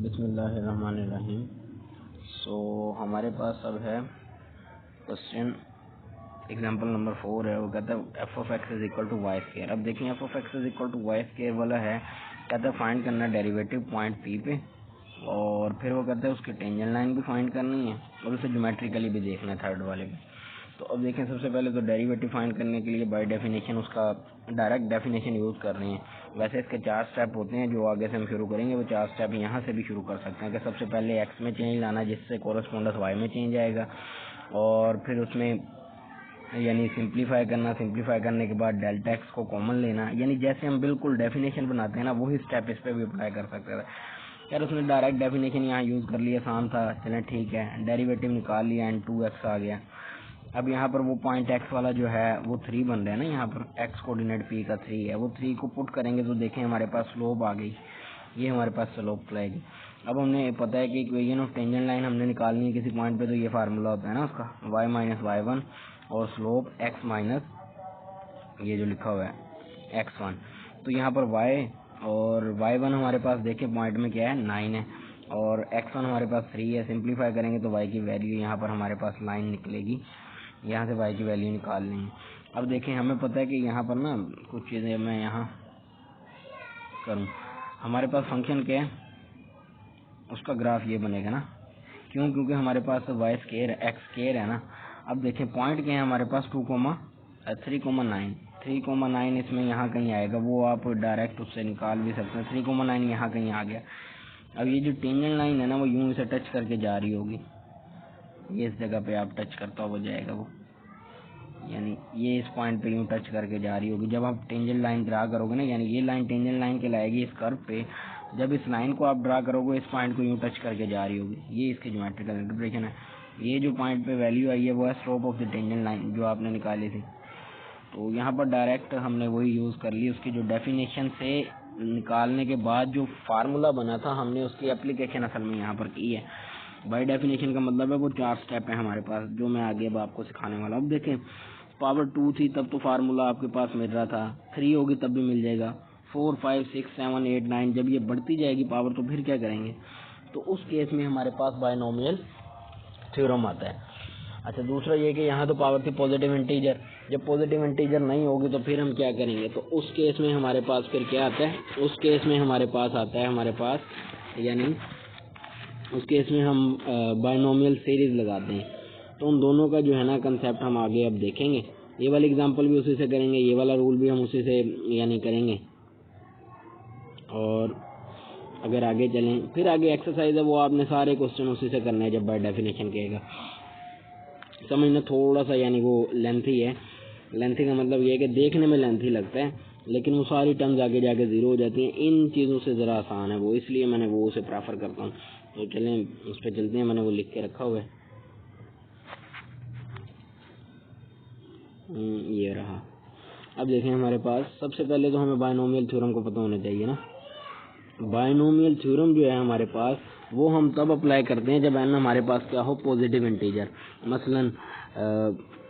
बिस्मिल्लाहिर्रहमानिर्रहीम। हमारे पास अब है क्वेश्चन एग्जांपल नंबर 4 है। वो कहता है F of X is equal to Y square. अब देखें F of X is equal to Y square वाला है, कहता है फाइंड करना डेरिवेटिव पॉइंट पी पे, और फिर वो कहता है उसकी टेंजेंट लाइन भी फाइंड करनी है और उसे ज्योमेट्रिकली भी देखना है थर्ड वाले में। तो अब देखें सबसे पहले तो डेरिवेटिव फाइंड करने के लिए बाय डेफिनेशन उसका डायरेक्ट डेफिनेशन यूज़ कर रहे हैं। वैसे इसके 4 स्टेप होते हैं जो आगे से हम शुरू करेंगे, वो 4 स्टेप यहाँ से भी शुरू कर सकते हैं कि सबसे पहले एक्स में चेंज लाना जिससे कोरस्पोंडेंस वाई में चेंज आएगा, और फिर उसमें यानी सिंप्लीफाई करना, सिंप्लीफाई करने के बाद डेल्टा एक्स को कॉमन लेना, यानी जैसे हम बिल्कुल डेफिनेशन बनाते हैं ना वही स्टेप इस पर भी अप्लाई कर सकते थे। यार उसने डायरेक्ट डेफिनेशन यहाँ यूज़ कर लिया, आसान था, चलें ठीक है। डेरिवेटिव निकाल लिया एंड 2x आ गया। अब यहाँ पर वो पॉइंट x वाला जो है वो 3 बन रहा है ना, यहाँ पर x कोऑर्डिनेट p का 3 है, वो 3 को पुट करेंगे तो देखें हमारे पास स्लोप आ गई, ये हमारे पास स्लोप लाएगी। अब हमने पता है कि इक्वेशन ऑफ टेंजेंट लाइन हमने निकालनी है किसी पॉइंट पे, तो ये फार्मूला होता है ना उसका y माइनस y1 और स्लोप x माइनस ये जो लिखा हुआ है x1। तो यहाँ पर y और y1 हमारे पास देखें पॉइंट में क्या है 9 है, और x1 हमारे पास 3 है। सिंप्लीफाई करेंगे तो y की वैल्यू यहाँ पर हमारे पास लाइन निकलेगी, यहाँ से y की वैल्यू निकाल लेंगे। अब देखें हमें पता है कि यहाँ पर ना कुछ चीज़ें मैं यहाँ करूँ, हमारे पास फंक्शन क्या है, उसका ग्राफ ये बनेगा ना, क्योंकि हमारे पास वाई स्केयर एक्स स्केयर है ना। अब देखें पॉइंट क्या है हमारे पास 3,9 इसमें यहाँ कहीं आएगा, वो आप डायरेक्ट उससे निकाल भी सकते हैं। 3,9 यहाँ कहीं आ गया। अब ये जो टेंजेंट लाइन है ना वो यूं इसे टच करके जा रही होगी, ये इस जगह पे आप टच करता हुआ जाएगा वो, यानी ये इस पॉइंट पे यूं टच करके जा रही होगी। जब आप टेंजेंट लाइन ड्रा करोगे ना, यानी ये लाइन टेंजेंट लाइन के लाएगी इस कर्व पे, जब इस लाइन को आप ड्रा करोगे इस पॉइंट को यूं टच करके जा रही होगी, ये इसकी ज्योमेट्रिकल इंटरप्रिटेशन है। ये जो पॉइंट पे वैल्यू आई है वो है slope of the tangent line जो आपने निकाली थी। तो यहाँ पर डायरेक्ट हमने वही यूज़ कर ली, उसकी जो डेफिनेशन से निकालने के बाद जो फार्मूला बना था हमने उसकी एप्लीकेशन असल में यहाँ पर की है। बाय डेफिनेशन का मतलब है वो 4 स्टेप है हमारे पास जो मैं आगे अब आपको सिखाने वाला हूँ। अब देखें पावर 2 थी तब तो फार्मूला आपके पास मिल रहा था, 3 होगी तब भी मिल जाएगा, 4 5 6 7 8 9 जब ये बढ़ती जाएगी पावर तो फिर क्या करेंगे, तो उस केस में हमारे पास बायनोमियल थ्योरम आता है। अच्छा दूसरा ये कि यहाँ तो पावर थी पॉजिटिव इंटीजर, जब पॉजिटिव इंटीजर नहीं होगी तो फिर हम क्या करेंगे, तो उस केस में हमारे पास फिर क्या आता है, उस केस में हमारे पास आता है हमारे पास, यानी उस केस में हम बायनोमियल सीरीज लगाते हैं। तो उन दोनों का जो है ना कंसेप्ट हम आगे अब देखेंगे। ये वाला एग्जांपल भी उसी से करेंगे, ये वाला रूल भी हम उसी से यानी करेंगे, और अगर आगे चलें फिर आगे एक्सरसाइज है वो आपने सारे क्वेश्चन उसी से करने हैं जब बाय डेफिनेशन कहेगा। समझना थोड़ा सा यानी वो लेंथी है, लेंथी का मतलब ये है कि देखने में लेंथी लगता है लेकिन वो सारी टर्म्स आगे जाके ज़ीरो हो जाती हैं। इन चीज़ों से ज़रा आसान है वो, इसलिए मैंने वो उसे प्रेफर करता हूँ। तो चलें उस पर चलते हैं, मैंने वो लिख के रखा हुआ है, ये रहा। अब देखें हमारे पास सबसे पहले तो हमें बायनोमियल थ्योरम को पता होना चाहिए ना। बायनोमियल थ्योरम जो है हमारे पास वो हम तब अप्लाई करते हैं जब एन हमारे पास क्या हो, पॉजिटिव इंटीजर। मसलन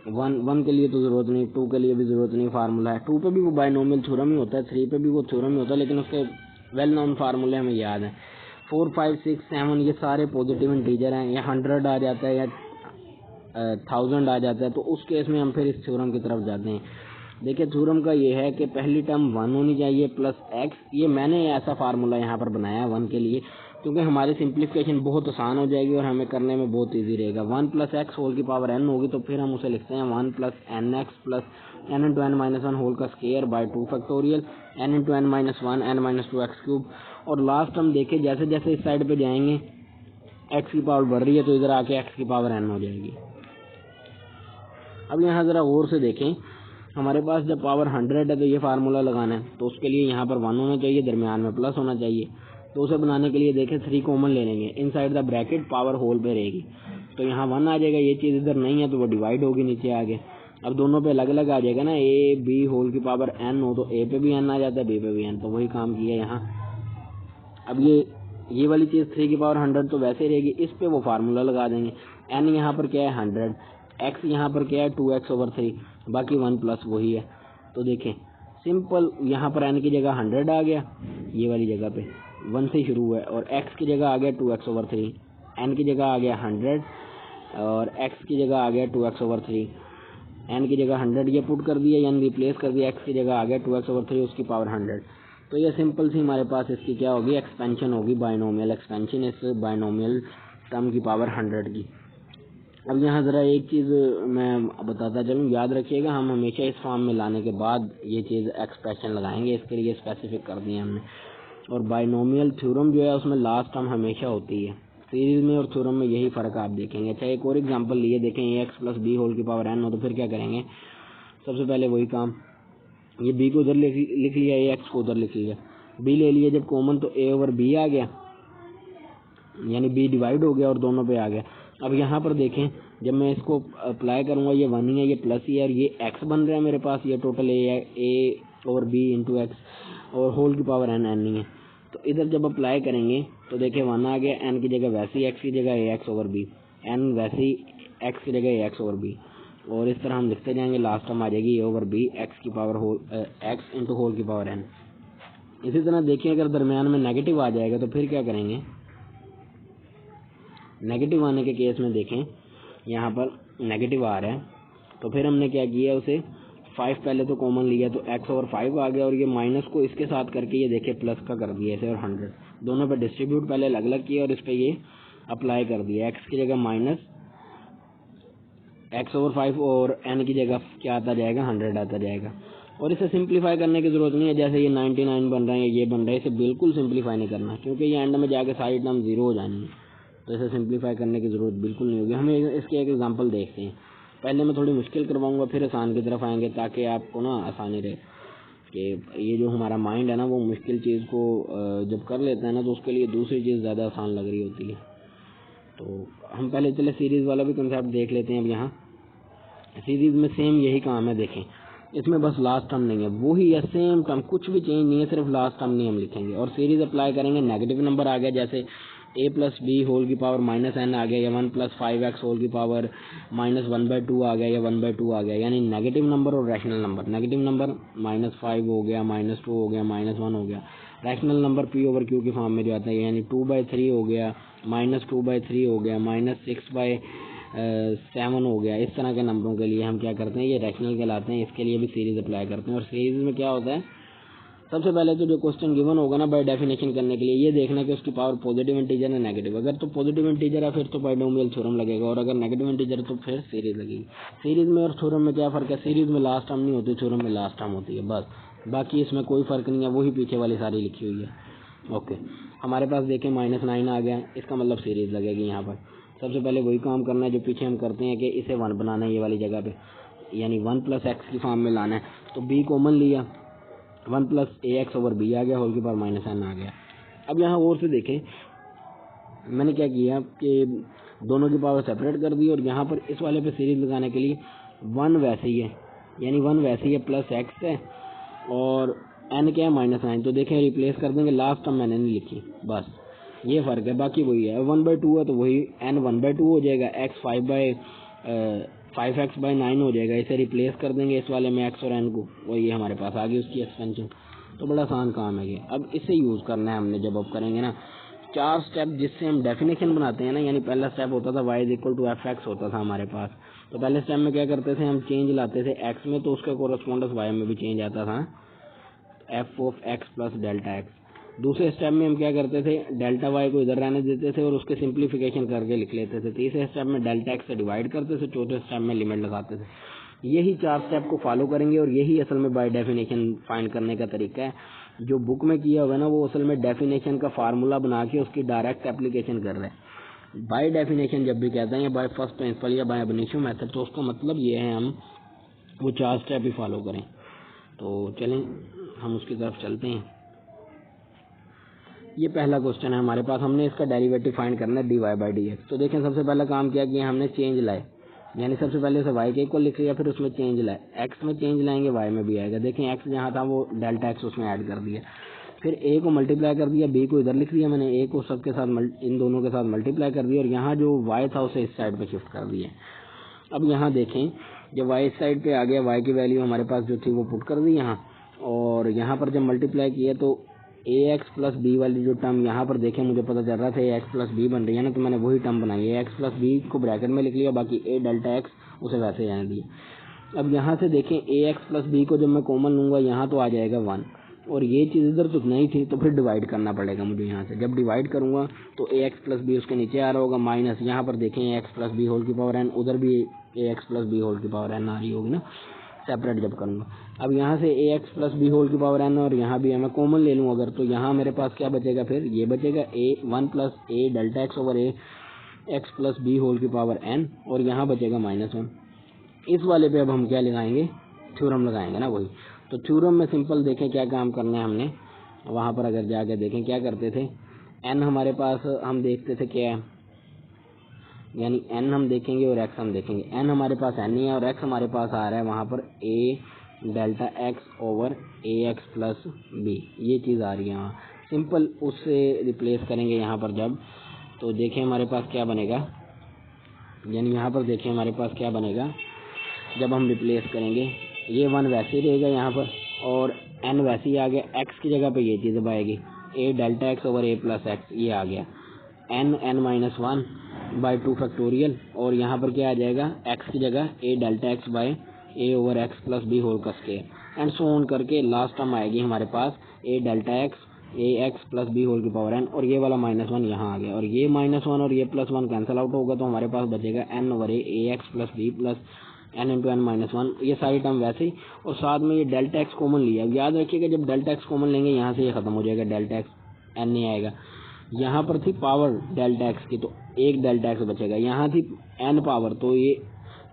1 के लिए तो ज़रूरत नहीं, 2 के लिए भी ज़रूरत नहीं, फार्मूला है। 2 पे भी वो बायनोमियल थ्योरम ही होता है, 3 पे भी वो थ्योरम ही होता है, लेकिन उसके वेल नोन फार्मूले हमें याद है। 4 5 6 7 ये सारे पॉजिटिव इंटीजर हैं, या 100 आ जाता है या 1000 आ जाता है, तो उस केस में हम फिर इस थ्योरम की तरफ जाते हैं। देखिए थ्योरम का ये है कि पहली टर्म 1 होनी चाहिए प्लस x। ये मैंने ऐसा फार्मूला यहाँ पर बनाया है 1 के लिए, क्योंकि हमारी सिंप्लीफिकेशन बहुत आसान हो जाएगी और हमें करने में बहुत इजी रहेगा। 1 प्लस एक्स होल की पावर n होगी तो फिर हम उसे लिखते हैं 1 plus n x plus n into n minus 1 whole का square by 2 factorial n into n minus 1 n minus 2 x cube. और लास्ट हम देखें जैसे जैसे इस साइड पे जाएंगे x की पावर बढ़ रही है तो इधर आके x की पावर n हो जाएगी। अब यहाँ ज़रा गौर से देखें, हमारे पास जब पावर 100 है तो ये फार्मूला लगाना है, तो उसके लिए यहाँ पर 1 होना चाहिए, दरमियान में प्लस होना चाहिए। तो उसे बनाने के लिए देखें 3 कॉमन ले लेंगे, inside the bracket power whole पे रहेगी, तो यहाँ 1 आ जाएगा। ये चीज़ इधर नहीं है तो वो डिवाइड होगी नीचे आगे। अब दोनों पे अलग अलग आ जाएगा ना, ए बी होल की पावर n हो तो a पे भी n आ जाता है, b पे भी n, तो वही काम किया यहाँ। अब ये वाली चीज़ 3 की पावर 100 तो वैसे रहेगी, इस पे वो फार्मूला लगा देंगे। n यहाँ पर क्या है 100, x यहाँ पर क्या है 2x/3, बाकी 1 प्लस वही है। तो देखें सिंपल, यहाँ पर n की जगह 100 आ गया ये वाली जगह पे, 1 से शुरू हुआ है और x की जगह आ गया 2x/3, n की जगह आ गया 100 और x की जगह आ गया 2x/3, n की जगह 100 ये पुट कर दिया, n रिप्लेस कर दिया, x की जगह आ गया 2x/3 उसकी पावर 100। तो ये सिंपल सी हमारे पास इसकी क्या होगी, एक्सपेंशन होगी, बाइनोमियल एक्सपेंशन इस बाइनोमियल टर्म की पावर 100 की। अब यहाँ ज़रा एक चीज़ मैं बताता चलूँ, याद रखिएगा, हम हमेशा इस फॉर्म में लाने के बाद ये चीज़ एक्सप्रेशन लगाएंगे, इसके लिए स्पेसिफिक कर दिया हमने। और बाइनोमियल थ्योरम जो है उसमें लास्ट टर्म हमेशा होती है, सीरीज में और थ्योरम में यही फ़र्क आप देखेंगे। अच्छा, एक और एग्जांपल लिए देखें, x + b होल की पावर n हो, तो फिर क्या करेंगे, सबसे पहले वही काम, ये b को उधर लिख लिया, ये x को उधर लिख लिया, b ले लिया जब कॉमन तो a/b आ गया, यानी b डिवाइड हो गया और दोनों पे आ गया। अब यहाँ पर देखें, जब मैं इसको अप्लाई करूँगा ये 1 ही है, ये प्लस ही है और ये x बन रहा है मेरे पास, ये टोटल a/b इंटू x और होल की पावर n ही है। तो इधर जब अप्लाई करेंगे तो देखिए 1 आ गया, n की जगह वैसे ही x की जगह ax/b, n वैसे ही x की जगह ax/b और इस तरह हम लिखते जाएंगे, लास्ट टर्म आ जाएगी a/b x की पावर x इंटू होल की पावर n। इसी तरह देखिए अगर दरमियान में नेगेटिव आ जाएगा तो फिर क्या करेंगे, नेगेटिव आने के केस में देखें यहाँ पर नेगेटिव आ रहा है तो फिर हमने क्या किया, उसे 5 पहले तो कॉमन लिया तो x/5 आ गया और ये माइनस को इसके साथ करके ये देखिए प्लस का कर दिया ऐसे, और 100 दोनों पे डिस्ट्रीब्यूट पहले अलग अलग किया और इस पर ये अप्लाई कर दिया, x की जगह माइनस x/5 और n की जगह क्या आता जाएगा, 100 आता जाएगा। और इसे सिंप्लीफाई करने की ज़रूरत नहीं है, जैसे ये 99 बन रहा है, ये बन रहा है, इसे बिल्कुल सिंप्लीफाई नहीं करना क्योंकि ये एंड में जाके सारी टर्म 0 हो जानी है, तो इसे सिंप्लीफाई करने की ज़रूरत बिल्कुल नहीं होगी। हमें इसके एक एग्जांपल देखते हैं, पहले मैं थोड़ी मुश्किल करवाऊंगा फिर आसान की तरफ आएंगे ताकि आपको ना आसानी रहे कि ये जो हमारा माइंड है ना वो मुश्किल चीज़ को जब कर लेता है ना तो उसके लिए दूसरी चीज़ ज़्यादा आसान लग रही होती है। तो हम पहले चले सीरीज़ वाला भी कंसेप्ट देख लेते हैं। अब यहाँ सीरीज़ में सेम यही काम है, देखें इसमें बस लास्ट टर्म नहीं है, वही है सेम टर्म, कुछ भी चेंज नहीं है, सिर्फ लास्ट टर्म नहीं हम लिखेंगे और सीरीज अप्लाई करेंगे। नेगेटिव नंबर आ गया, जैसे a+b होल की पावर -n आ गया या 1 + 5x होल की पावर -1/2 आ गया या 1/2 आ गया, यानी नेगेटिव नंबर और रैशनल नंबर। नेगेटिव नंबर -5 हो गया, -2 हो गया, -1 हो गया, रैशनल नंबर p/q की फॉर्म में जो आता है यानी 2/3 हो गया, -2/3 हो गया, -6/7 हो गया। इस तरह के नंबरों के लिए हम क्या करते हैं, ये रैशनल कहलाते हैं, इसके लिए भी सीरीज अप्लाई करते हैं। और सीरीज में क्या होता है, सबसे पहले तो जो क्वेश्चन गिवन होगा ना बाय डेफिनेशन करने के लिए ये देखना कि उसकी पावर पॉजिटिव इंटीजर है नेगेटिव, अगर तो पॉजिटिव इंटीजर है फिर तो बाइनोमियल थ्योरम लगेगा और अगर नेगेटिव इंटीजर है तो फिर सीरीज लगेगी। सीरीज में और थ्योरम में क्या फ़र्क है, सीरीज में लास्ट टर्म नहीं होती, थ्योरम में लास्ट टर्म होती है, बस बाकी इसमें कोई फ़र्क नहीं है, वही पीछे वाली सारी लिखी हुई है। ओके, हमारे पास देखें -9 आ गया, इसका मतलब सीरीज लगेगी। यहाँ पर सबसे पहले वही काम करना है जो पीछे हम करते हैं कि इसे 1 बनाना है ये वाली जगह पे, यानी 1 + x की फॉर्म में लाना है। तो b कॉमन लिया, 1 + ax/b आ गया, होल की पावर -n आ गया। अब यहाँ और से देखें, मैंने क्या किया कि दोनों की पावर सेपरेट कर दी और यहाँ पर इस वाले पे सीरीज लगाने के लिए 1 वैसे ही है, यानी 1 वैसे ही है, प्लस x है और n क्या है -9, तो देखें रिप्लेस कर देंगे, लास्ट टर्म मैंने नहीं लिखी, बस ये फ़र्क है, बाकी वही है। 1/2 है तो वही n 1/2 हो जाएगा, x 5x/9 हो जाएगा, इसे रिप्लेस कर देंगे इस वाले में x और n को, वही हमारे पास आ गई उसकी एक्सपेंशन। तो बड़ा आसान काम है ये। अब इसे यूज़ करना है हमने, जब अब करेंगे ना 4 स्टेप जिससे हम डेफिनेशन बनाते हैं ना, यानी पहला स्टेप होता था y = fx होता था हमारे पास, तो पहले स्टेप में क्या करते थे हम, चेंज लाते थे x में तो उसका कोरस्पोंडेंस y में भी चेंज आता था, f(x + Δx)। दूसरे स्टेप में हम क्या करते थे, डेल्टा y को इधर रहने देते थे और उसके सिंप्लीफिकेशन करके लिख लेते थे। तीसरे स्टेप में डेल्टा x से डिवाइड करते थे, चौथे स्टेप में लिमिट लगाते थे। यही 4 स्टेप को फॉलो करेंगे और यही असल में बाय डेफिनेशन फाइंड करने का तरीका है। जो बुक में किया हुआ है ना वो असल में डेफिनेशन का फार्मूला बना के उसकी डायरेक्ट एप्लीकेशन कर रहे हैं। बाय डेफिनेशन जब भी कहते हैं या बाय फर्स्ट प्रिंसिपल या बाय अब इनिशियो मेथड, तो उसका मतलब ये है हम वो 4 स्टेप ही फॉलो करें। तो चलें हम उसकी तरफ चलते हैं। ये पहला क्वेश्चन है हमारे पास, हमने इसका डेरिवेटिव फाइंड करना है dy/dx। तो देखें सबसे पहला काम क्या किया हमने, चेंज लाए, यानी सबसे पहले उसे y के इक्वल लिख लिया, फिर उसमें चेंज लाए, x में चेंज लाएंगे y में भी आएगा। देखें x जहाँ था वो डेल्टा x उसमें ऐड कर दिया, फिर a को मल्टीप्लाई कर दिया, b को इधर लिख दिया मैंने, a को सबके साथ इन दोनों के साथ मल्टीप्लाई कर दिया और यहाँ जो y था उसे इस साइड पर शिफ्ट कर दिया। अब यहाँ देखें जब y इस साइड पर आ गया, y की वैल्यू हमारे पास जो थी वो पुट कर दी यहाँ, और यहाँ पर जब मल्टीप्लाई किया तो ए एक्स प्लस बी वाली जो टर्म यहाँ पर देखें मुझे पता चल रहा था ए एक्स प्लस बी बन रही है ना, तो मैंने वही टर्म बनाई, ए एक्स प्लस बी को ब्रैकेट में लिख लिया, बाकी ए डेल्टा एक्स उसे वैसे रहने दिया। अब यहाँ से देखें ए एक्स प्लस बी को जब मैं कॉमन लूँगा यहाँ तो आ जाएगा 1, और ये चीज़ इधर तो नहीं थी, तो फिर डिवाइड करना पड़ेगा मुझे यहाँ से। जब डिवाइड करूँगा तो ए एक्स प्लस बी उसके नीचे आ रहा होगा, माइनस यहाँ पर देखें ए एक्स प्लस बी होल की पावर एन, उधर भी ए एक्स प्लस बी होल की पावर एन आ रही होगी ना, सेपरेट जब करूँगा। अब यहाँ से ए एक्स प्लस बी होल की पावर एन और यहाँ भी है, मैं कॉमन ले लूँ अगर, तो यहाँ मेरे पास क्या बचेगा, फिर ये बचेगा ए 1 plus A delta X over a x plus b whole की पावर एन, और यहाँ बचेगा -1। इस वाले पे अब हम क्या लगाएंगे, थ्योरम लगाएंगे ना वही। तो थ्योरम में सिंपल देखें क्या काम करना है हमने, वहाँ पर अगर जाके देखें क्या करते थे, एन हमारे पास हम देखते थे क्या है, यानी एन हम देखेंगे और एक्स हम देखेंगे। एन हमारे पास एन ही है और एक्स हमारे पास आ रहा है वहाँ पर ए delta X over a x plus B, ये चीज़ आ रही है वहाँ। सिंपल उससे रिप्लेस करेंगे यहाँ पर जब, तो देखें हमारे पास क्या बनेगा, यानी यहाँ पर देखें हमारे पास क्या बनेगा जब हम रिप्लेस करेंगे, ये 1 वैसे ही रहेगा यहाँ पर, और एन वैसे ही आ गया, एक्स की जगह पे ये चीज़ अब आएगी ए डेल्टा एक्स ओवर ए प्लस एक्स, ये आ गया एन माइनस 1 बाई 2 फैक्टोरियल, और यहाँ पर क्या आ जाएगा, एक्स की जगह a delta x by a over x plus b whole का स्क्वायर, एंड सो ऑन करके लास्ट टर्म आएगी हमारे पास a delta x a x plus b whole की पावर एन, और ये वाला -1 यहाँ आ गया, और ये -1 और ये +1 कैंसिल आउट होगा, तो हमारे पास बचेगा n over a x plus b plus n into n -1, ये सारी टर्म वैसे ही, और साथ में ये डेल्टा एक्स कॉमन लिया। अब याद रखिएगा जब डेल्टा एक्स कॉमन लेंगे यहाँ से ये खत्म हो जाएगा, डेल्टा एक्स एन नहीं आएगा, यहाँ पर थी पावर डेल्टा एक्स की तो एक डेल्टा एक्स बचेगा, यहाँ थी एन पावर तो ये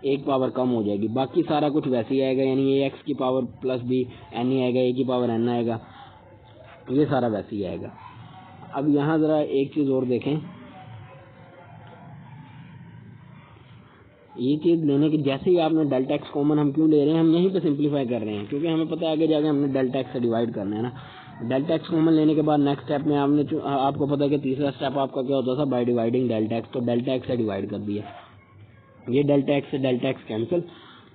एक पावर कम हो जाएगी, बाकी सारा कुछ वैसे ही आएगा, यानी ए एक्स की पावर प्लस बी एन ही आएगा, ए की पावर एन आएगा, ये सारा वैसे ही आएगा। अब यहाँ ज़रा एक चीज़ और देखें, ये चीज़ लेने के जैसे ही आपने डेल्टा एक्स कॉमन हम क्यों ले रहे हैं, हम यहीं पे सिंपलीफाई कर रहे हैं क्योंकि हमें पता है आगे जाके हमने डेल्टा एक्स से डिवाइड करना है ना। डेल्टा एक्स कॉमन लेने के बाद नेक्स्ट स्टेप में आपको पता है कि तीसरा स्टेप आपका क्या होता था, बाय डिवाइडिंग डेल्टा एक्स, तो डेल्टा एक्स से डिवाइड कर दिया, ये डेल्टा एक्स से डेल्टा एक्स कैंसिल,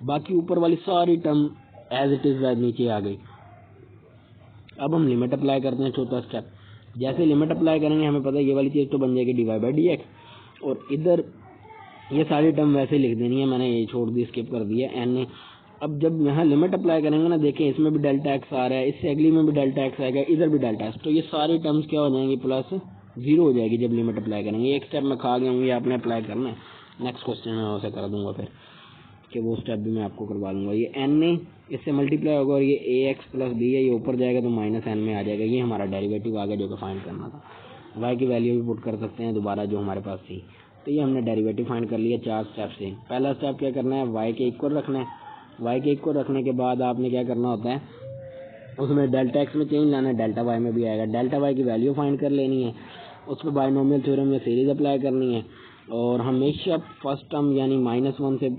बाकी ऊपर वाली सारी टर्म एज इट इज़ नीचे आ गई। अब हम लिमिट अप्लाई करते हैं, चौथा स्टेप, जैसे लिमिट अप्लाई करेंगे हमें पता है ये वाली चीज़ तो बन जाएगी D Y by D X, और इधर ये सारी टर्म वैसे लिख देनी है, मैंने ये छोड़ दी, स्किप कर दिया एन ने। अब जब यहाँ लिमिट अप्लाई करेंगे ना, देखें इसमें भी डेल्टा एक्स आ रहा है, इससे अगली में भी डेल्टा एक्स आएगा, इधर भी डेल्टा एक्स, तो ये सारी टर्म्स क्या हो जाएंगी, +0 हो जाएगी जब लिमिट अप्लाई करेंगे। एक स्टेप में खा गए होंगे, आपने अप्लाई करना है, नेक्स्ट क्वेश्चन में उसे कर दूंगा फिर कि वो स्टेप भी मैं आपको करवा लूँगा। ये एन ने इससे मल्टीप्लाई होगा और ये ए एक्स प्लस बी है, ये ऊपर जाएगा तो -n में आ जाएगा, ये हमारा डेरिवेटिव आ गया जो कि फाइंड करना था। वाई की वैल्यू भी पुट कर सकते हैं दोबारा जो हमारे पास थी, तो ये हमने डेरिवेटिव फाइंड कर लिया 4 स्टेप से। पहला स्टेप क्या करना है, वाई के इक्वल रखना है, वाई के इक्वल रखने के बाद आपने क्या करना होता है, उसमें डेल्टा एक्स में चेंज लाना है, डेल्टा वाई में भी आएगा, डेल्टा वाई की वैल्यू फाइंड कर लेनी है, उस पर बायनोमियल थ्योरम में सीरीज अप्लाई करनी है, और हमेशा फर्स्ट टर्म यानी -1 से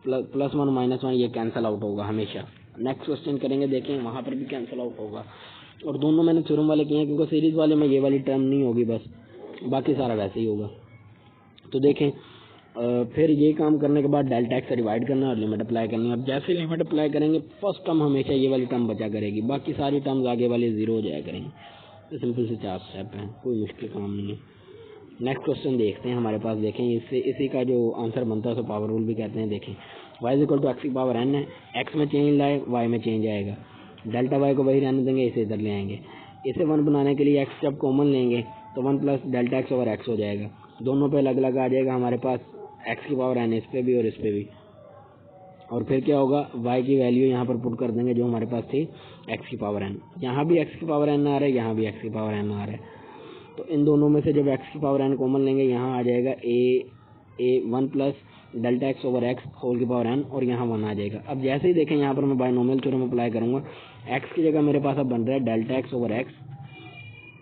+1 -1 ये कैंसिल आउट होगा हमेशा। नेक्स्ट क्वेश्चन करेंगे, देखें वहाँ पर भी कैंसिल आउट होगा, और दोनों मैंने थ्योरम वाले किए हैं क्योंकि सीरीज वाले में ये वाली टर्म नहीं होगी, बस बाकी सारा वैसे ही होगा। तो देखें फिर ये काम करने के बाद डेल्टा एक्स से डिवाइड करना है और लिमिट अप्लाई करनी है। अब जैसे लिमिट अप्लाई करेंगे फर्स्ट टर्म हमेशा ये वाली टर्म बचा करेगी, बाकी सारी टर्म्स आगे वाले 0 हो जाया करेंगे। तो सिंपल से 4 स्टेप हैं, कोई मुश्किल काम नहीं है। नेक्स्ट क्वेश्चन देखते हैं हमारे पास, देखें इससे इसी का जो आंसर बनता है उसे पावर रूल भी कहते हैं। देखें y इक्वल टू एक्स की पावर n है, x में चेंज लाए y में चेंज आएगा, डेल्टा y को वही रहने देंगे, इसे इधर ले आएंगे, इसे 1 बनाने के लिए x जब कॉमन लेंगे तो 1 plus delta X over x हो जाएगा, दोनों पे अलग अलग आ जाएगा हमारे पास x की पावर n, इस पर भी और इस पर भी, और फिर क्या होगा y की वैल्यू यहाँ पर पुट कर देंगे जो हमारे पास थी x की पावर n, यहाँ भी x की पावर n आ रहा है, यहाँ भी x की पावर n आ रहा है, तो इन दोनों में से जब x की पावर n कॉमन लेंगे यहाँ आ जाएगा a 1 plus delta X over X whole की पावर n, और यहाँ 1 आ जाएगा। अब जैसे ही देखें यहाँ पर मैं बायनोमियल थ्योरम अप्लाई करूँगा, x की जगह मेरे पास अब बन रहा है delta X over x,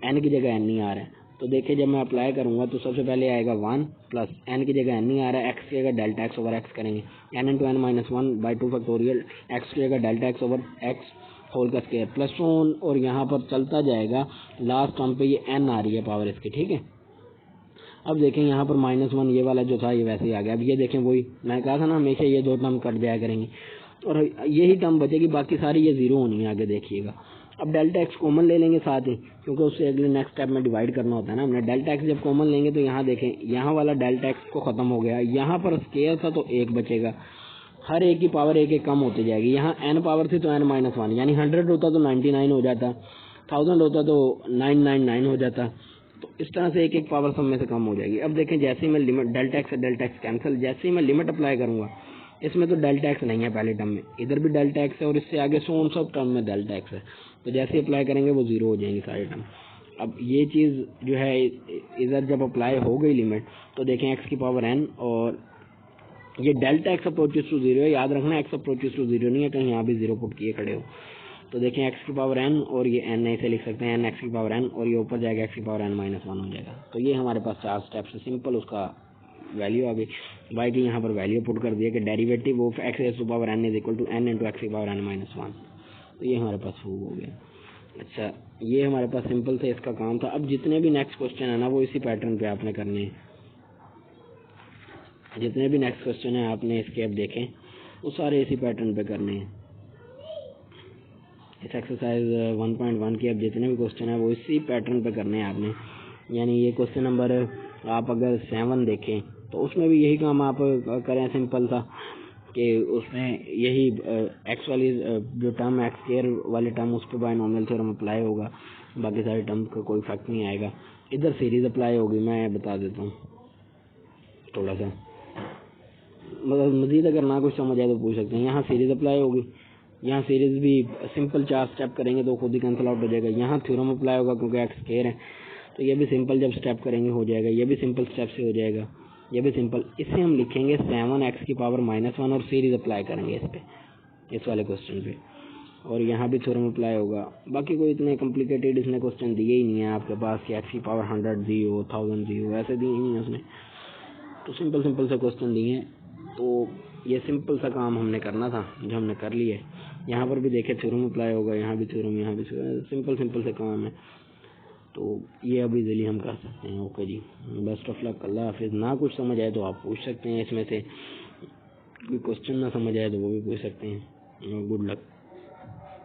n की जगह n नहीं आ रहा है, तो देखिए जब मैं अप्लाई करूँगा तो सबसे पहले आएगा 1 प्लस n की जगह n नहीं आ रहा है, x की जगह डेल्टा एक्स ओवर एक्स करेंगे, n into n minus 1 by 2 factorial, x की जगह delta X over X whole का स्क्वायर प्लस 1, और यहाँ पर चलता जाएगा, लास्ट टर्म पे ये n आ रही है पावर इसकी, ठीक है। अब देखें यहाँ पर -1 ये वाला जो था ये वैसे ही आ गया। अब ये देखें वही मैंने कहा था ना, हमेशा ये 2 टर्म कट जाया करेंगे और यही टर्म बचेगी, बाकी सारी ये 0 होनी है आगे देखिएगा। अब डेल्टा एक्स कॉमन ले लेंगे साथ ही, क्योंकि उससे अगले नेक्स्ट स्टेप में डिवाइड करना होता है ना हमने। डेल्टा एक्स जब कॉमन लेंगे तो यहाँ देखें, यहाँ वाला डेल्टा एक्स को ख़त्म हो गया, यहाँ पर स्केयर था तो एक बचेगा, हर एक की पावर एक एक कम होती जाएगी। यहाँ n पावर थी तो n-1, यानी 100 होता तो 99 हो जाता, 1000 होता तो 999 हो जाता। तो इस तरह से एक एक पावर सब में से कम हो जाएगी। अब देखें, जैसे ही मैं लिमिट डेल्टा एक्स कैंसिल, जैसे ही मैं लिमिट अप्लाई करूँगा, इसमें तो डेल्टा एक्स नहीं है पहले टर्म में, इधर भी डेल्टा एक्स है और इससे आगे सब टर्म में डेल्टा एक्स है, तो जैसे ही अप्लाई करेंगे वो जीरो हो जाएंगी सारे टर्म। अब ये चीज़ जो है इधर जब अप्लाई हो गई लिमिट, तो देखें एक्स की पावर n और ये delta X approaches to zero है, याद रखना एक्स अप्रोचेस टू जीरो नहीं है, कहीं यहाँ भी जीरो पुट किए खड़े हो। तो देखें एक्स की पावर n और ये n ऐसे लिख सकते हैं, n एक्स की पावर n और ये ऊपर जाएगा एक्स की पावर n-1 हो जाएगा। तो ये हमारे पास 4 स्टेप्स है, सिंपल उसका वैल्यू आ गई। वाई की यहाँ पर वैल्यू पुट कर दिया कि derivative of X raise to power n is equal to n into X की पावर n-1। तो ये हमारे पास प्रूव हो गया। अच्छा, ये हमारे पास सिंपल से इसका काम था। अब जितने भी नेक्स्ट क्वेश्चन है ना वो इसी पैटर्न पे आपने करने हैं, जितने भी नेक्स्ट क्वेश्चन है आपने इसके अब देखें वो सारे इसी पैटर्न पे करने हैं। इस एक्सरसाइज 1.1 के अब जितने भी क्वेश्चन है वो इसी पैटर्न पे करने हैं आपने। यानी ये क्वेश्चन नंबर आप अगर 7 देखें तो उसमें भी यही काम आप करें, सिंपल था कि उसमें यही एक्स वाली जो टर्म एक्स केयर वाले टर्म उस पर बायनॉमियल थ्योरम अप्लाई होगा, बाकी सारे टर्म का कोई इफेक्ट नहीं आएगा। इधर सीरीज अप्लाई होगी, मैं बता देता हूँ थोड़ा सा, मतलब मज़ीद अगर ना कुछ समझ आए तो पूछ सकते हैं। यहाँ सीरीज अप्लाई होगी, यहाँ सीरीज भी सिंपल 4 स्टेप करेंगे तो खुद ही कैंसिल आउट हो जाएगा। यहाँ थ्योरम अप्लाई होगा क्योंकि एक्स केयर है, तो ये भी सिंपल जब स्टेप करेंगे हो जाएगा, ये भी सिंपल स्टेप से हो जाएगा, ये भी सिंपल। इसे हम लिखेंगे 7x की पावर -1 और सीरीज अप्लाई करेंगे इस पे, इस वाले क्वेश्चन पे, और यहाँ भी थ्योरम अप्लाई होगा। बाकी कोई इतने कॉम्प्लिकेटेड इसने क्वेश्चन दिए ही नहीं है आपके पास कि एक्स की पावर 100 दी हो, 1000 दी हो, ऐसे दिए ही नहीं है उसने, तो सिंपल सिंपल से क्वेश्चन दिए हैं। तो ये सिंपल सा काम हमने करना था जो हमने कर लिया है। यहाँ पर भी देखे थ्योरम अप्लाई होगा, यहाँ भी थ्योरम, यहाँ भी थ्योरम, सिंपल सिंपल से काम है, तो ये अब इजीली हम कर सकते हैं। ओके जी, बेस्ट ऑफ लक, अल्लाह हाफिज़। ना कुछ समझ आए तो आप पूछ सकते हैं, इसमें से कोई क्वेश्चन ना समझ आए तो वो भी पूछ सकते हैं। Good luck.